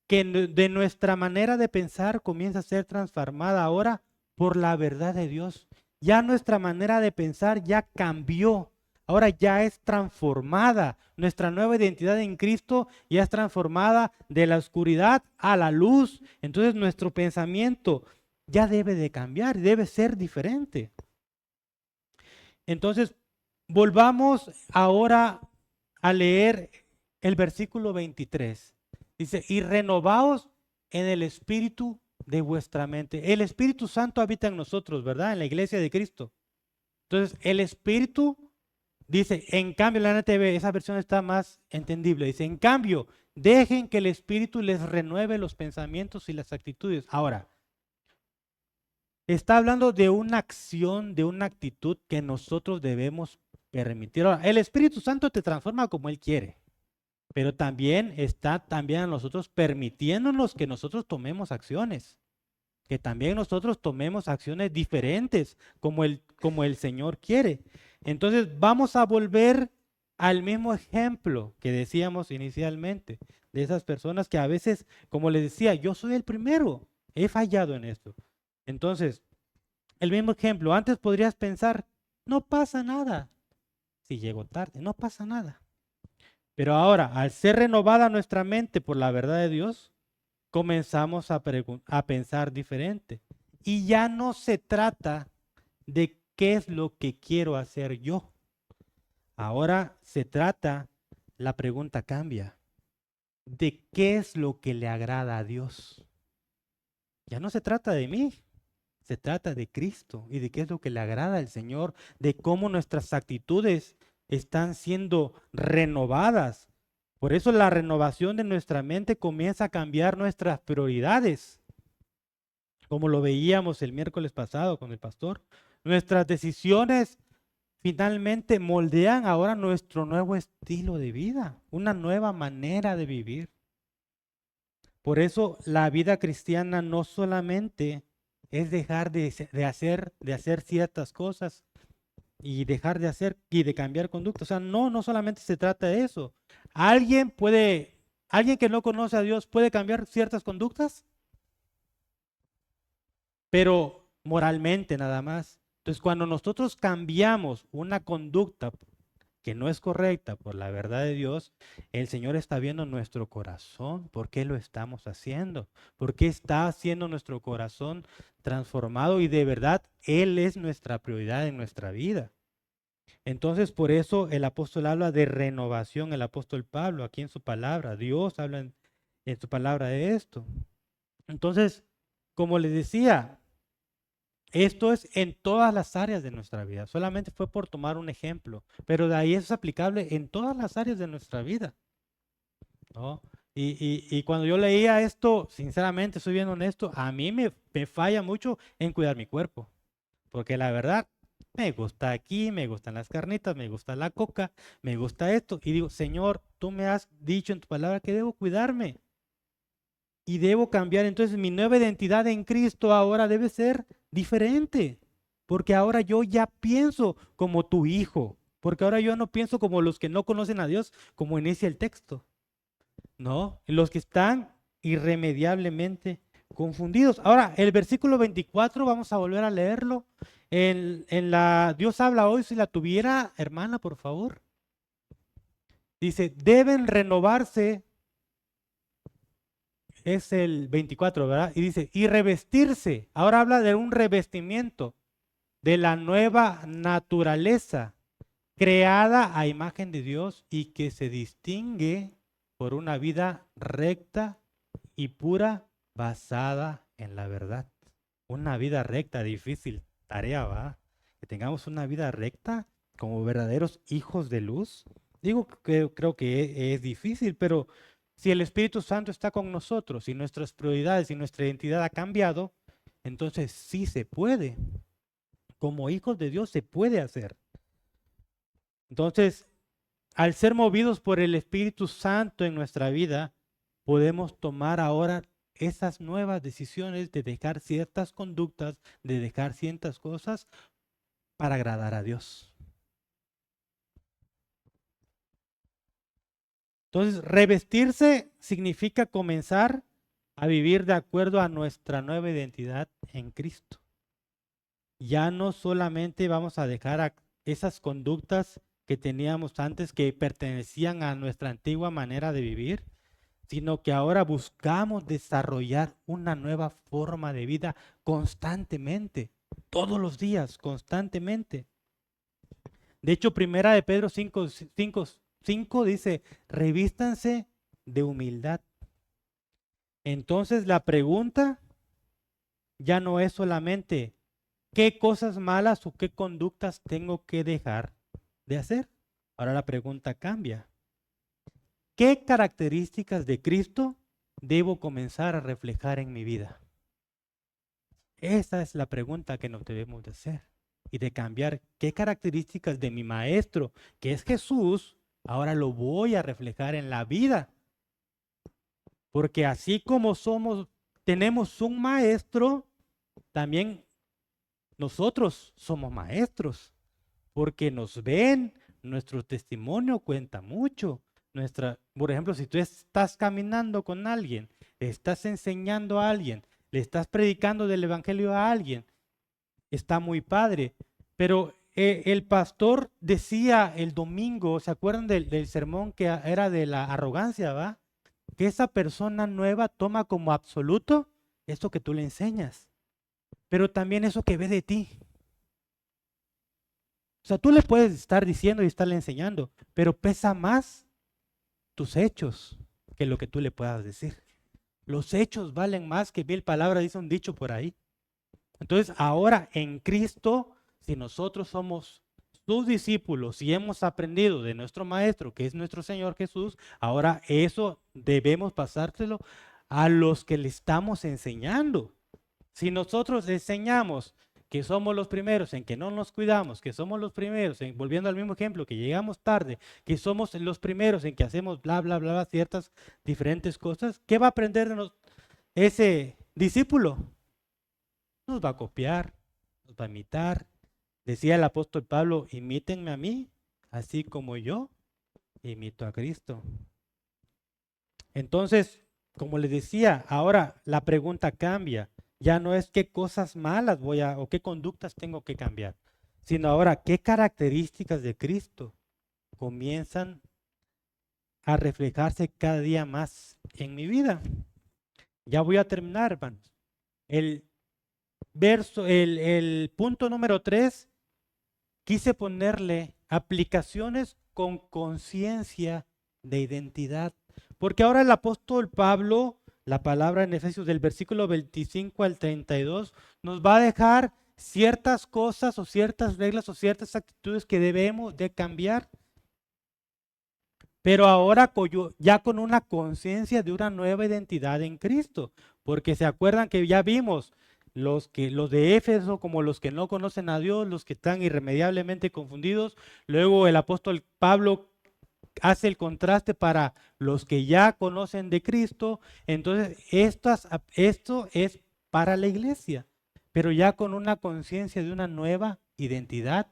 que de nuestra manera de pensar comienza a ser transformada ahora por la verdad de Dios. Ya nuestra manera de pensar ya cambió. Ahora ya es transformada. Nuestra nueva identidad en Cristo ya es transformada de la oscuridad a la luz. Entonces nuestro pensamiento ya debe de cambiar, debe ser diferente. Entonces, volvamos ahora a leer el versículo 23. Dice, y renovaos en el espíritu de vuestra mente. El Espíritu Santo habita en nosotros, ¿verdad? En la iglesia de Cristo. Entonces, el Espíritu dice, en cambio, la NTV, esa versión está más entendible. Dice, en cambio, dejen que el Espíritu les renueve los pensamientos y las actitudes. Ahora, está hablando de una acción, de una actitud que nosotros debemos permitir. Ahora, el Espíritu Santo te transforma como Él quiere, pero también está también a nosotros permitiéndonos que nosotros tomemos acciones, que también nosotros tomemos acciones diferentes como el Señor quiere. Entonces vamos a volver al mismo ejemplo que decíamos inicialmente, de esas personas que a veces, como les decía, yo soy el primero, he fallado en esto. Entonces, el mismo ejemplo, antes podrías pensar, no pasa nada, si llego tarde, no pasa nada. Pero ahora, al ser renovada nuestra mente por la verdad de Dios, comenzamos a pensar diferente. Y ya no se trata de qué es lo que quiero hacer yo. Ahora se trata, la pregunta cambia, de qué es lo que le agrada a Dios. Ya no se trata de mí, se trata de Cristo y de qué es lo que le agrada al Señor, de cómo nuestras actitudes están siendo renovadas. Por eso la renovación de nuestra mente comienza a cambiar nuestras prioridades, como lo veíamos el miércoles pasado con el pastor. Nuestras decisiones finalmente moldean ahora nuestro nuevo estilo de vida, una nueva manera de vivir. Por eso la vida cristiana no solamente es dejar de hacer ciertas cosas y dejar de hacer y de cambiar conducta. O sea, no solamente se trata de eso. Alguien que no conoce a Dios puede cambiar ciertas conductas, pero moralmente nada más. Entonces, cuando nosotros cambiamos una conducta que no es correcta por la verdad de Dios, el Señor está viendo nuestro corazón. ¿Por qué lo estamos haciendo? ¿Por qué está haciendo nuestro corazón transformado? Y de verdad, Él es nuestra prioridad en nuestra vida. Entonces, por eso el apóstol habla de renovación, el apóstol Pablo, aquí en su palabra. Dios habla en su palabra de esto. Entonces, como les decía, esto es en todas las áreas de nuestra vida. Solamente fue por tomar un ejemplo, pero de ahí es aplicable en todas las áreas de nuestra vida, ¿no? Y cuando yo leía esto, sinceramente, soy bien honesto, a mí me falla mucho en cuidar mi cuerpo, porque la verdad, me gusta aquí, me gustan las carnitas, me gusta la coca, me gusta esto, y digo, Señor, tú me has dicho en tu palabra que debo cuidarme y debo cambiar. Entonces mi nueva identidad en Cristo ahora debe ser diferente, porque ahora yo ya pienso como tu hijo, porque ahora yo no pienso como los que no conocen a Dios, como inicia el texto, ¿no? Los que están irremediablemente confundidos. Ahora, el versículo 24, vamos a volver a leerlo. Dios habla hoy, si la tuviera, hermana, por favor. Dice, deben renovarse, es el 24, ¿verdad? Y dice, y revestirse. Ahora habla de un revestimiento de la nueva naturaleza creada a imagen de Dios y que se distingue por una vida recta y pura basada en la verdad. Una vida recta, difícil tarea, ¿va? Que tengamos una vida recta como verdaderos hijos de luz. Digo que creo que es difícil, pero si el Espíritu Santo está con nosotros y nuestras prioridades y nuestra identidad ha cambiado, entonces sí se puede. Como hijos de Dios se puede hacer. Entonces, al ser movidos por el Espíritu Santo en nuestra vida, podemos tomar ahora esas nuevas decisiones de dejar ciertas conductas, de dejar ciertas cosas para agradar a Dios. Entonces, revestirse significa comenzar a vivir de acuerdo a nuestra nueva identidad en Cristo. Ya no solamente vamos a dejar esas conductas que teníamos antes que pertenecían a nuestra antigua manera de vivir, sino que ahora buscamos desarrollar una nueva forma de vida constantemente, todos los días, constantemente. De hecho, primera de Pedro 5 dice, revístanse de humildad. Entonces la pregunta ya no es solamente qué cosas malas o qué conductas tengo que dejar de hacer. Ahora la pregunta cambia. ¿Qué características de Cristo debo comenzar a reflejar en mi vida? Esa es la pregunta que nos debemos de hacer y de cambiar qué características de mi maestro, que es Jesús, ahora lo voy a reflejar en la vida. Porque así como tenemos un maestro, también nosotros somos maestros, porque nos ven, nuestro testimonio cuenta mucho. Por ejemplo, si tú estás caminando con alguien, le estás enseñando a alguien, le estás predicando del evangelio a alguien, está muy padre. Pero el pastor decía el domingo, ¿se acuerdan del sermón que era de la arrogancia, va? Que esa persona nueva toma como absoluto eso que tú le enseñas, pero también eso que ve de ti. O sea, tú le puedes estar diciendo y estarle enseñando, pero pesa más tus hechos que lo que tú le puedas decir. Los hechos valen más que 1000 palabras, dice un dicho por ahí. Entonces, ahora en Cristo, si nosotros somos sus discípulos y hemos aprendido de nuestro Maestro, que es nuestro Señor Jesús, ahora eso debemos pasárselo a los que le estamos enseñando. Si nosotros enseñamos que somos los primeros en que no nos cuidamos, que somos los primeros, volviendo al mismo ejemplo, que llegamos tarde, que somos los primeros en que hacemos bla, bla, bla, ciertas diferentes cosas, ¿qué va a aprender de ese discípulo? Nos va a copiar, nos va a imitar. Decía el apóstol Pablo, imítenme a mí, así como yo imito a Cristo. Entonces, como les decía, ahora la pregunta cambia. Ya no es qué cosas malas o qué conductas tengo que cambiar, sino ahora qué características de Cristo comienzan a reflejarse cada día más en mi vida. Ya voy a terminar, hermanos. El punto número 3, quise ponerle aplicaciones con conciencia de identidad. Porque ahora el apóstol Pablo, la palabra en Efesios del versículo 25 al 32, nos va a dejar ciertas cosas o ciertas reglas o ciertas actitudes que debemos de cambiar. Pero ahora ya con una conciencia de una nueva identidad en Cristo. Porque se acuerdan que ya vimos los de Éfeso como los que no conocen a Dios, los que están irremediablemente confundidos. Luego el apóstol Pablo hace el contraste para los que ya conocen de Cristo. Entonces, esto es para la iglesia, pero ya con una conciencia de una nueva identidad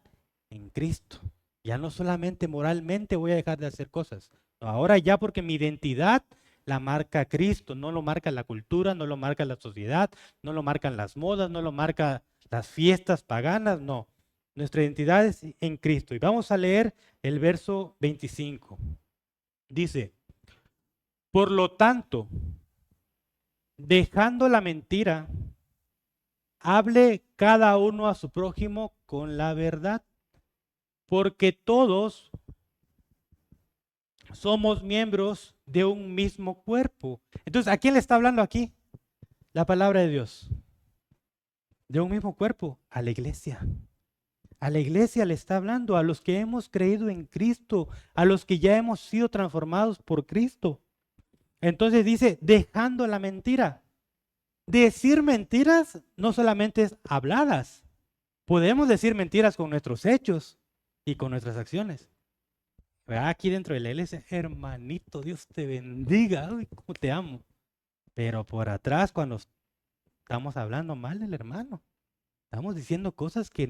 en Cristo. Ya no solamente moralmente voy a dejar de hacer cosas. No, ahora ya porque mi identidad la marca Cristo, no lo marca la cultura, no lo marca la sociedad, no lo marcan las modas, no lo marca las fiestas paganas, no. Nuestra identidad es en Cristo. Y vamos a leer el verso 25. Dice, por lo tanto, dejando la mentira, hable cada uno a su prójimo con la verdad, porque todos somos miembros de un mismo cuerpo. Entonces, ¿a quién le está hablando aquí la palabra de Dios? De un mismo cuerpo, a la iglesia. A la iglesia le está hablando, a los que hemos creído en Cristo, a los que ya hemos sido transformados por Cristo. Entonces dice, dejando la mentira. Decir mentiras no solamente es habladas. Podemos decir mentiras con nuestros hechos y con nuestras acciones. ¿Verdad? Aquí dentro de la iglesia, hermanito, Dios te bendiga, uy, cómo te amo. Pero por atrás, cuando estamos hablando mal del hermano, estamos diciendo cosas que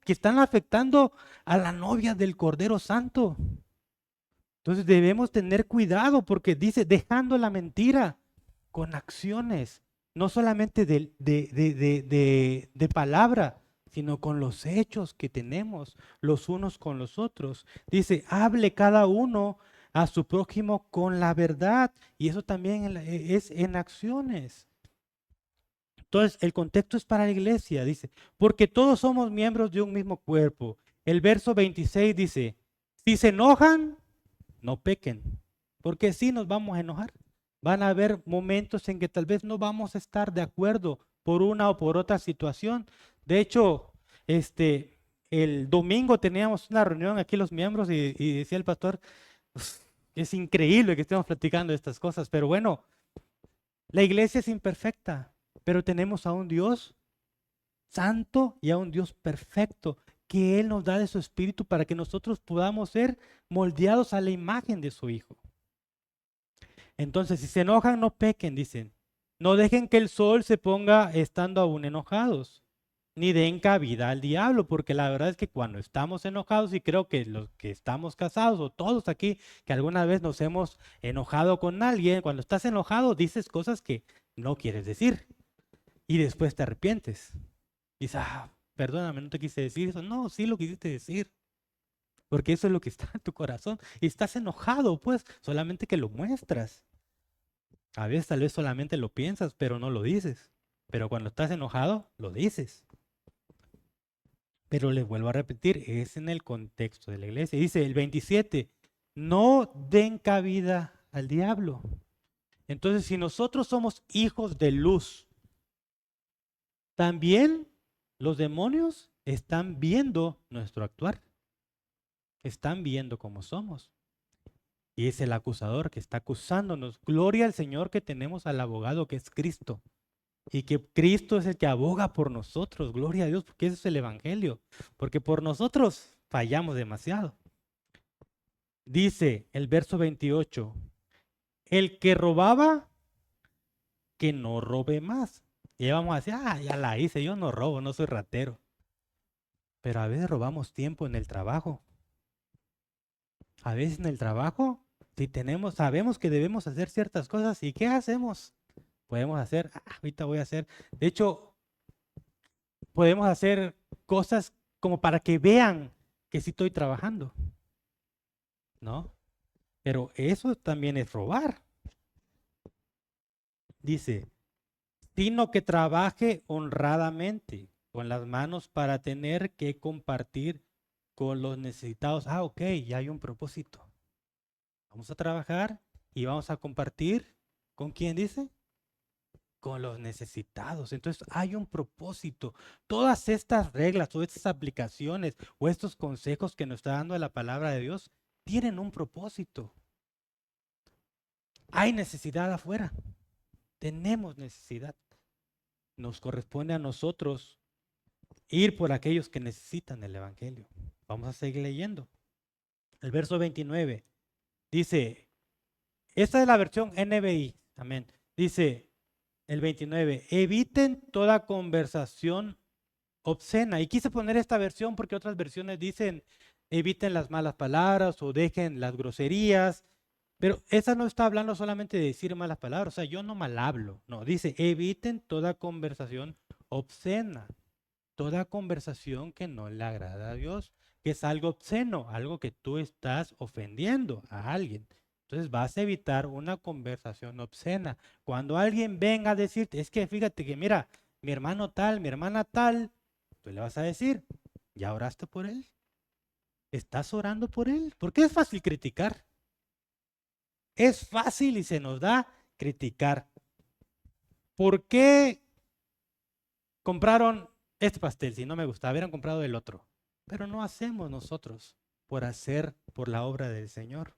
que están afectando a la novia del Cordero Santo. Entonces debemos tener cuidado porque dice, dejando la mentira con acciones, no solamente de palabra, sino con los hechos que tenemos los unos con los otros. Dice, hable cada uno a su prójimo con la verdad. Y eso también es en acciones. Entonces, el contexto es para la iglesia, dice, porque todos somos miembros de un mismo cuerpo. El verso 26 dice, si se enojan, no pequen, porque sí nos vamos a enojar. Van a haber momentos en que tal vez no vamos a estar de acuerdo por una o por otra situación. De hecho, el domingo teníamos una reunión aquí los miembros y decía el pastor, "Uf, es increíble que estemos platicando estas cosas, pero bueno, la iglesia es imperfecta, pero tenemos a un Dios santo y a un Dios perfecto, que Él nos da de su espíritu para que nosotros podamos ser moldeados a la imagen de su Hijo. Entonces, si se enojan, no pequen, dicen. No dejen que el sol se ponga estando aún enojados, ni den cabida al diablo, porque la verdad es que cuando estamos enojados, y creo que los que estamos casados o todos aquí que alguna vez nos hemos enojado con alguien, cuando estás enojado dices cosas que no quieres decir y después te arrepientes. Y dices, perdóname, no te quise decir eso. No, sí lo quisiste decir, porque eso es lo que está en tu corazón. Y estás enojado, pues, solamente que lo muestras. A veces tal vez solamente lo piensas, pero no lo dices. Pero cuando estás enojado, lo dices. Pero les vuelvo a repetir, es en el contexto de la iglesia. Dice el 27, no den cabida al diablo. Entonces, si nosotros somos hijos de luz, también los demonios están viendo nuestro actuar. Están viendo cómo somos. Y es el acusador que está acusándonos. Gloria al Señor que tenemos al abogado que es Cristo. Y que Cristo es el que aboga por nosotros. Gloria a Dios, porque ese es el Evangelio. Porque por nosotros fallamos demasiado. Dice el verso 28, el que robaba, que no robe más. Y vamos a decir, ya la hice, yo no robo, no soy ratero. Pero a veces robamos tiempo en el trabajo. A veces en el trabajo, si sabemos que debemos hacer ciertas cosas, ¿y qué hacemos? Podemos hacer, ahorita voy a hacer, de hecho, podemos hacer cosas como para que vean que sí estoy trabajando, ¿no? Pero eso también es robar. Dice, sino que trabaje honradamente con las manos para tener que compartir con los necesitados. Ok, ya hay un propósito. Vamos a trabajar y vamos a compartir. ¿Con quién dice? Con los necesitados. Entonces hay un propósito. Todas estas reglas, todas estas aplicaciones o estos consejos que nos está dando la palabra de Dios tienen un propósito. Hay necesidad afuera. Tenemos necesidad. Nos corresponde a nosotros ir por aquellos que necesitan el Evangelio. Vamos a seguir leyendo. El verso 29 dice, esta es la versión NBI, amén. Dice el 29, eviten toda conversación obscena. Y quise poner esta versión porque otras versiones dicen, eviten las malas palabras o dejen las groserías. Pero esa no está hablando solamente de decir malas palabras. O sea, yo no mal hablo. No, dice, eviten toda conversación obscena. Toda conversación que no le agrada a Dios, que es algo obsceno, algo que tú estás ofendiendo a alguien. Entonces vas a evitar una conversación obscena. Cuando alguien venga a decirte, es que fíjate que mira, mi hermano tal, mi hermana tal, tú le vas a decir, ¿ya oraste por él? ¿Estás orando por él? Porque es fácil criticar. Es fácil y se nos da criticar. ¿Por qué compraron este pastel si no me gusta? Hubieran comprado el otro. Pero no hacemos nosotros por hacer por la obra del Señor.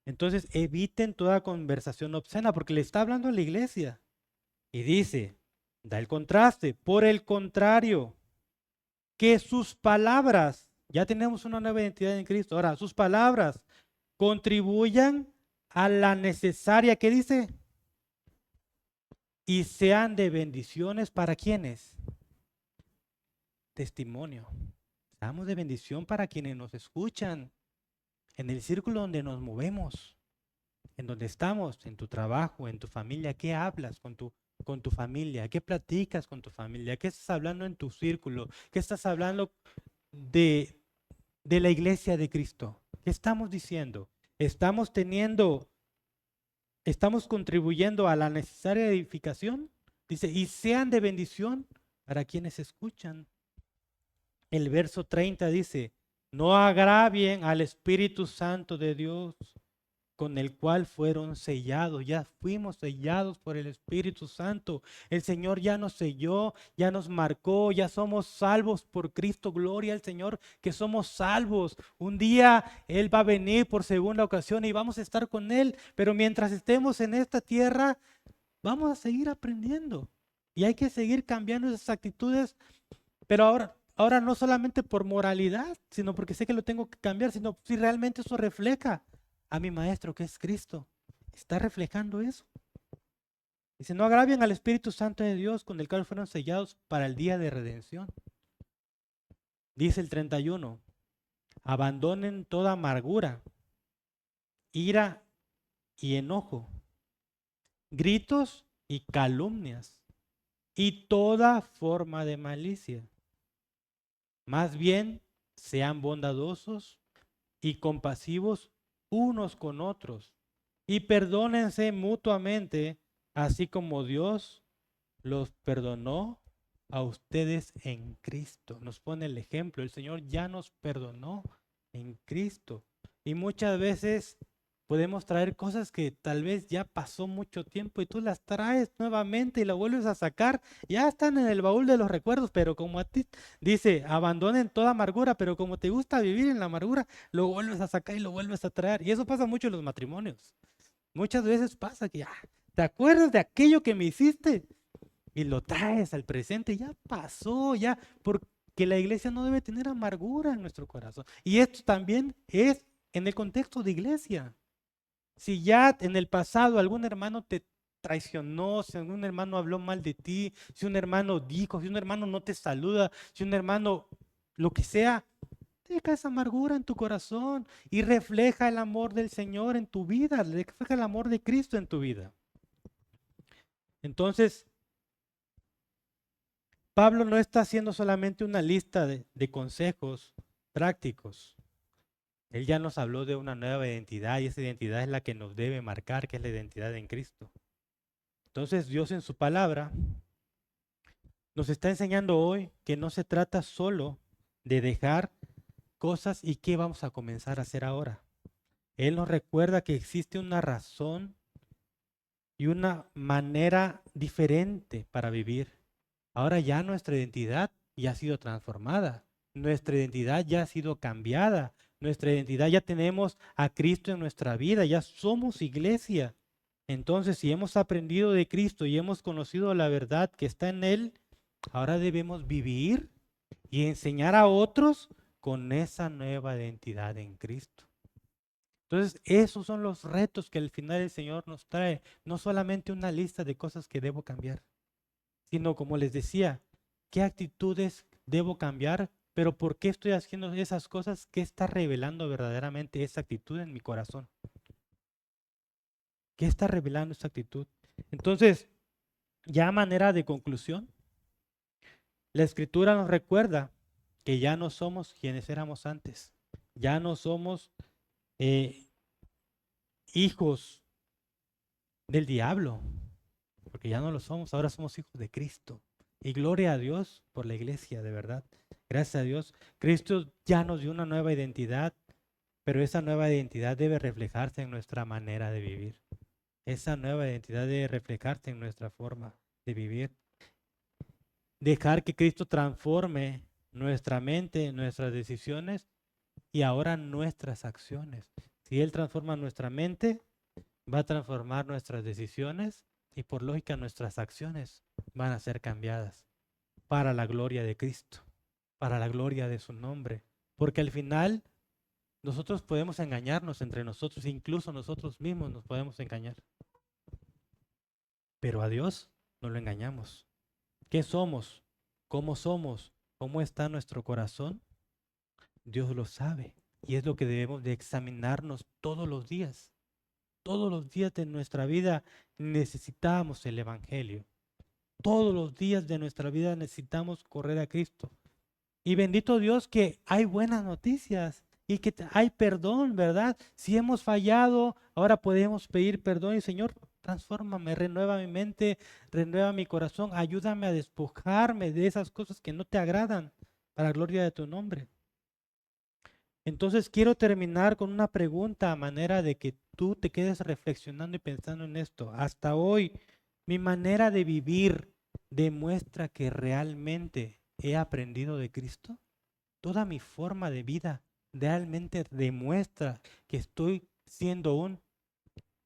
Entonces eviten toda conversación obscena porque le está hablando a la iglesia. Y dice, da el contraste, por el contrario, que sus palabras, ya tenemos una nueva identidad en Cristo, ahora sus palabras contribuyan a la necesaria, ¿qué dice? Y sean de bendiciones para quienes. Testimonio. Seamos de bendición para quienes nos escuchan, en el círculo donde nos movemos, en donde estamos, en tu trabajo, en tu familia. ¿Qué hablas con tu familia? ¿Qué platicas con tu familia? ¿Qué estás hablando en tu círculo? ¿Qué estás hablando de, de la iglesia de Cristo? ¿Qué estamos diciendo? ¿Estamos contribuyendo a la necesaria edificación? Dice, y sean de bendición para quienes escuchan. El verso 30 dice, no agravien al Espíritu Santo de Dios, con el cual fueron sellados. Ya fuimos sellados por el Espíritu Santo. El Señor ya nos selló, ya nos marcó, ya somos salvos por Cristo. Gloria al Señor que somos salvos. Un día Él va a venir por segunda ocasión y vamos a estar con Él. Pero mientras estemos en esta tierra, vamos a seguir aprendiendo. Y hay que seguir cambiando esas actitudes. Pero ahora no solamente por moralidad, sino porque sé que lo tengo que cambiar, sino si realmente eso refleja a mi maestro que es Cristo. Está reflejando eso. Dice, no agravien al Espíritu Santo de Dios con el cual fueron sellados para el día de redención. Dice el 31, abandonen toda amargura, ira y enojo, gritos y calumnias y toda forma de malicia. Más bien, sean bondadosos y compasivos unos con otros y perdónense mutuamente, así como Dios los perdonó a ustedes en Cristo. Nos pone el ejemplo, el Señor ya nos perdonó en Cristo. Y muchas veces podemos traer cosas que tal vez ya pasó mucho tiempo y tú las traes nuevamente y las vuelves a sacar. Ya están en el baúl de los recuerdos, pero como a ti dice, abandonen toda amargura, pero como te gusta vivir en la amargura, lo vuelves a sacar y lo vuelves a traer. Y eso pasa mucho en los matrimonios. Muchas veces pasa que ¿te acuerdas de aquello que me hiciste? Y lo traes al presente, ya pasó, ya, porque la iglesia no debe tener amargura en nuestro corazón. Y esto también es en el contexto de iglesia. Si ya en el pasado algún hermano te traicionó, si algún hermano habló mal de ti, si un hermano dijo, si un hermano no te saluda, si un hermano, lo que sea, deja esa amargura en tu corazón y refleja el amor del Señor en tu vida, refleja el amor de Cristo en tu vida. Entonces, Pablo no está haciendo solamente una lista de consejos prácticos. Él ya nos habló de una nueva identidad y esa identidad es la que nos debe marcar, que es la identidad en Cristo. Entonces Dios en su palabra nos está enseñando hoy que no se trata solo de dejar cosas y qué vamos a comenzar a hacer ahora. Él nos recuerda que existe una razón y una manera diferente para vivir. Ahora ya nuestra identidad ya ha sido transformada, nuestra identidad ya ha sido cambiada, nuestra identidad ya tenemos a Cristo en nuestra vida, ya somos iglesia. Entonces, si hemos aprendido de Cristo y hemos conocido la verdad que está en Él, ahora debemos vivir y enseñar a otros con esa nueva identidad en Cristo. Entonces, esos son los retos que al final el Señor nos trae, no solamente una lista de cosas que debo cambiar, sino como les decía, qué actitudes debo cambiar, pero por qué estoy haciendo esas cosas, qué está revelando verdaderamente esa actitud en mi corazón. ¿Qué está revelando esa actitud? Entonces, ya a manera de conclusión, la Escritura nos recuerda que ya no somos quienes éramos antes, ya no somos hijos del diablo, porque ya no lo somos, ahora somos hijos de Cristo. Y gloria a Dios por la iglesia, de verdad. Gracias a Dios. Cristo ya nos dio una nueva identidad, pero esa nueva identidad debe reflejarse en nuestra manera de vivir. Esa nueva identidad debe reflejarse en nuestra forma de vivir. Dejar que Cristo transforme nuestra mente, nuestras decisiones y ahora nuestras acciones. Si Él transforma nuestra mente, va a transformar nuestras decisiones y por lógica nuestras acciones van a ser cambiadas para la gloria de Cristo, para la gloria de su nombre. Porque al final nosotros podemos engañarnos entre nosotros, incluso nosotros mismos nos podemos engañar. Pero a Dios no lo engañamos. ¿Qué somos? ¿Cómo somos? ¿Cómo está nuestro corazón? Dios lo sabe y es lo que debemos de examinarnos todos los días. Todos los días de nuestra vida necesitamos el Evangelio. Todos los días de nuestra vida necesitamos correr a Cristo. Y bendito Dios que hay buenas noticias y que hay perdón, ¿verdad? Si hemos fallado, ahora podemos pedir perdón y Señor, transfórmame, renueva mi mente, renueva mi corazón, ayúdame a despojarme de esas cosas que no te agradan para la gloria de tu nombre. Entonces quiero terminar con una pregunta a manera de que tú te quedes reflexionando y pensando en esto. Hasta hoy, mi manera de vivir demuestra que realmente he aprendido de Cristo. Toda mi forma de vida realmente demuestra que estoy siendo un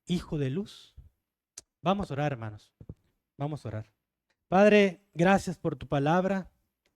hijo de luz. Vamos a orar, hermanos. Vamos a orar. Padre, gracias por tu palabra.